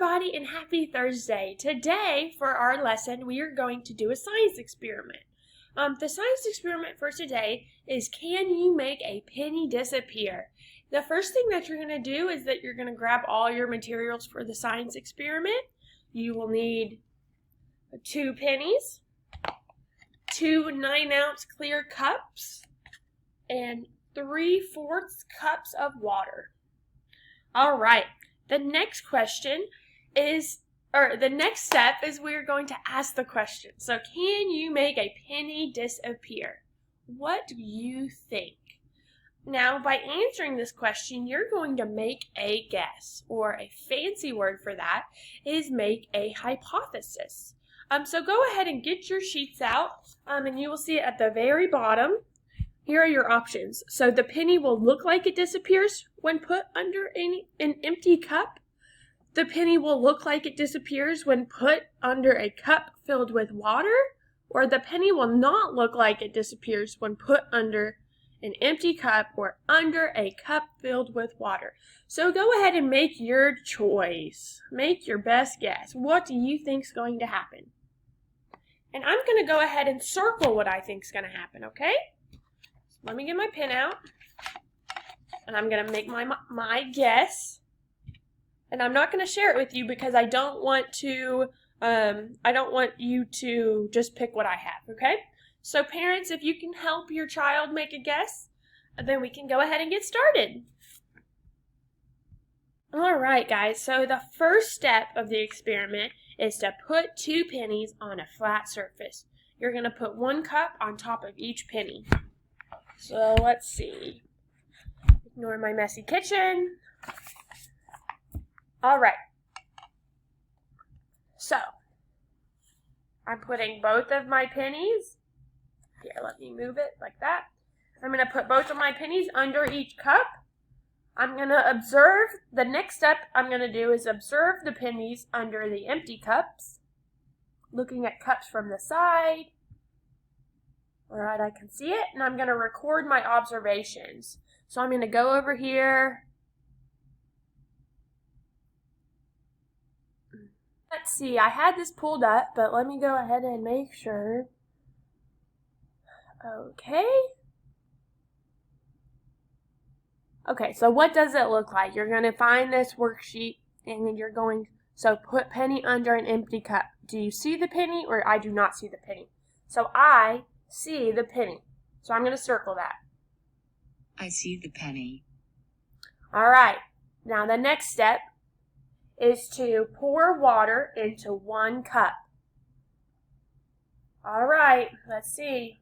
everybody, and happy Thursday. Today, for our lesson, we are going to do a science experiment. The science experiment for today is, can you make a penny disappear? The first thing that you're going to do is that you're going to grab all your materials for the science experiment. You will need 2 pennies, 2 9-ounce clear cups, and 3/4 cups of water. All right. The next step is we're going to ask the question. So, can you make a penny disappear? What do you think? Now, by answering this question, you're going to make a guess, or a fancy word for that is make a hypothesis. So go ahead and get your sheets out, and you will see at the very bottom, here are your options. So the penny will look like it disappears when put under an empty cup. The penny will look like it disappears when put under a cup filled with water. Or the penny will not look like it disappears when put under an empty cup or under a cup filled with water. So go ahead and make your choice. Make your best guess. What do you think is going to happen? And I'm going to go ahead and circle what I think is going to happen, okay? Let me get my pen out, and I'm going to make my guess, and I'm not going to share it with you because I don't want you to just pick what I have, okay? So parents, if you can help your child make a guess, then we can go ahead and get started. All right, guys, so the first step of the experiment is to put 2 pennies on a flat surface. You're going to put 1 cup on top of each penny. So let's see. Ignore my messy kitchen. All right. So I'm putting both of my pennies. Here, let me move it like that. I'm going to put both of my pennies under each cup. I'm going to observe. The next step I'm going to do is observe the pennies under the empty cups. Looking at cups from the side. All right, I can see it, and I'm going to record my observations. So I'm going to go over here. Let's see, I had this pulled up, but let me go ahead and make sure. Okay, so what does it look like? You're going to find this worksheet, and you're going, so put penny under an empty cup. Do you see the penny, or I do not see the penny? So I see the penny. So I'm going to circle that. I see the penny. All right. Now the next step is to pour water into 1 cup. All right. Let's see.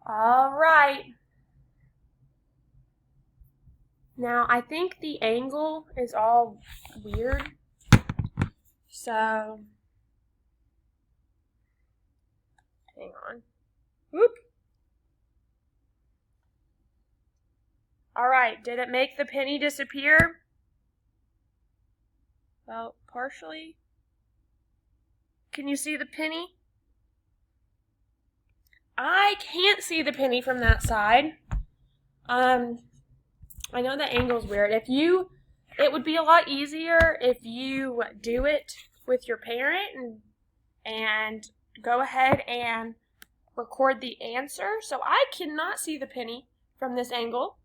All right. Now, I think the angle is all weird. So, hang on. Whoop. All right. Did it make the penny disappear? Well, partially. Can you see the penny? I can't see the penny from that side. I know the angle's weird. It would be a lot easier if you do it with your parent and go ahead and record the answer. So I cannot see the penny from this angle.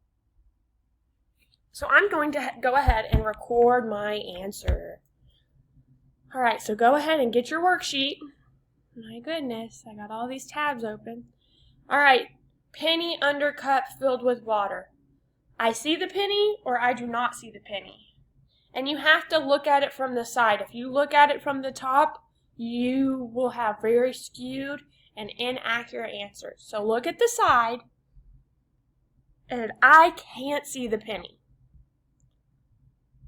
So I'm going to go ahead and record my answer. All right, so go ahead and get your worksheet. My goodness, I got all these tabs open. All right, penny under cup filled with water. I see the penny or I do not see the penny. And you have to look at it from the side. If you look at it from the top, you will have very skewed and inaccurate answers. So look at the side, and I can't see the penny.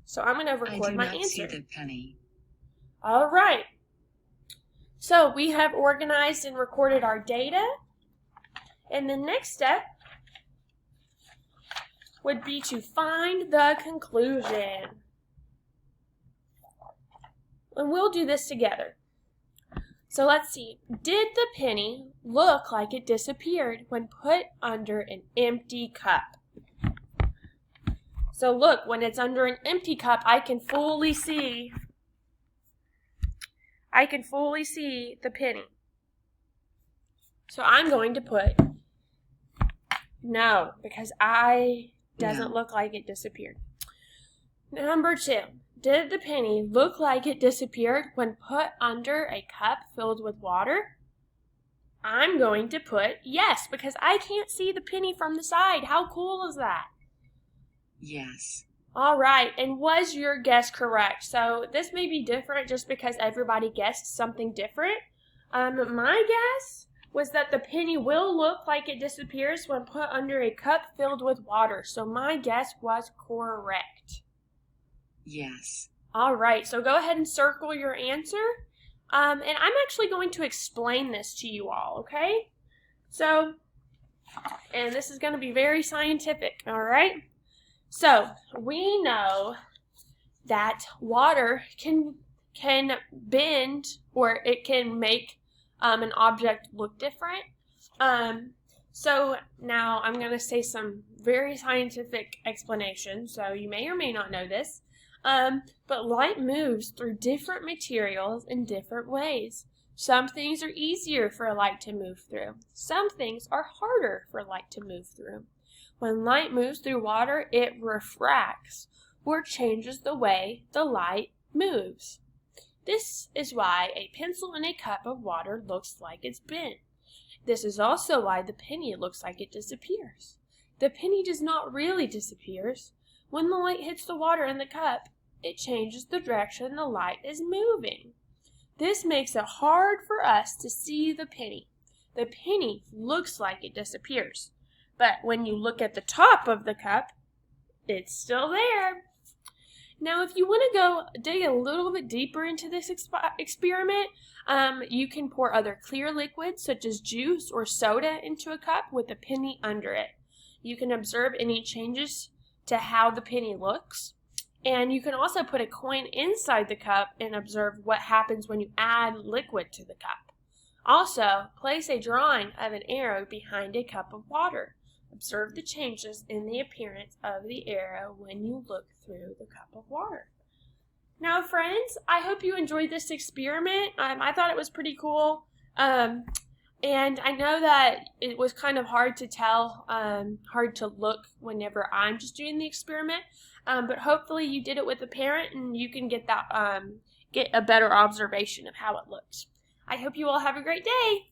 So I'm going to record my answer. I do not see the penny. All right. So we have organized and recorded our data. And the next step would be to find the conclusion. And we'll do this together. So let's see. Did the penny look like it disappeared when put under an empty cup? So look, when it's under an empty cup, I can fully see the penny. So I'm going to put no, because doesn't look like it disappeared. Number 2. Did the penny look like it disappeared when put under a cup filled with water? I'm going to put yes, because I can't see the penny from the side. How cool is that? Yes. All right, and was your guess correct? So this may be different just because everybody guessed something different. My guess was that the penny will look like it disappears when put under a cup filled with water. So my guess was correct. Yes. All right, so go ahead and circle your answer. And I'm actually going to explain this to you all, okay? So, and this is going to be very scientific, all right? So, we know that water can bend, or it can make an object look different. So now I'm going to say some very scientific explanations, so you may or may not know this. But light moves through different materials in different ways. Some things are easier for light to move through. Some things are harder for light to move through. When light moves through water, it refracts, or changes the way the light moves. This is why a pencil in a cup of water looks like it's bent. This is also why the penny looks like it disappears. The penny does not really disappear. When the light hits the water in the cup, it changes the direction the light is moving. This makes it hard for us to see the penny. The penny looks like it disappears, but when you look at the top of the cup, it's still there. Now, if you want to go dig a little bit deeper into this experiment, you can pour other clear liquids such as juice or soda into a cup with a penny under it. You can observe any changes to how the penny looks. And you can also put a coin inside the cup and observe what happens when you add liquid to the cup. Also, place a drawing of an arrow behind a cup of water. Observe the changes in the appearance of the arrow when you look through the cup of water. Now, friends, I hope you enjoyed this experiment. I thought it was pretty cool. And I know that it was kind of hard to tell, hard to look whenever I'm just doing the experiment. But hopefully you did it with a parent and you can get that, get a better observation of how it looks. I hope you all have a great day.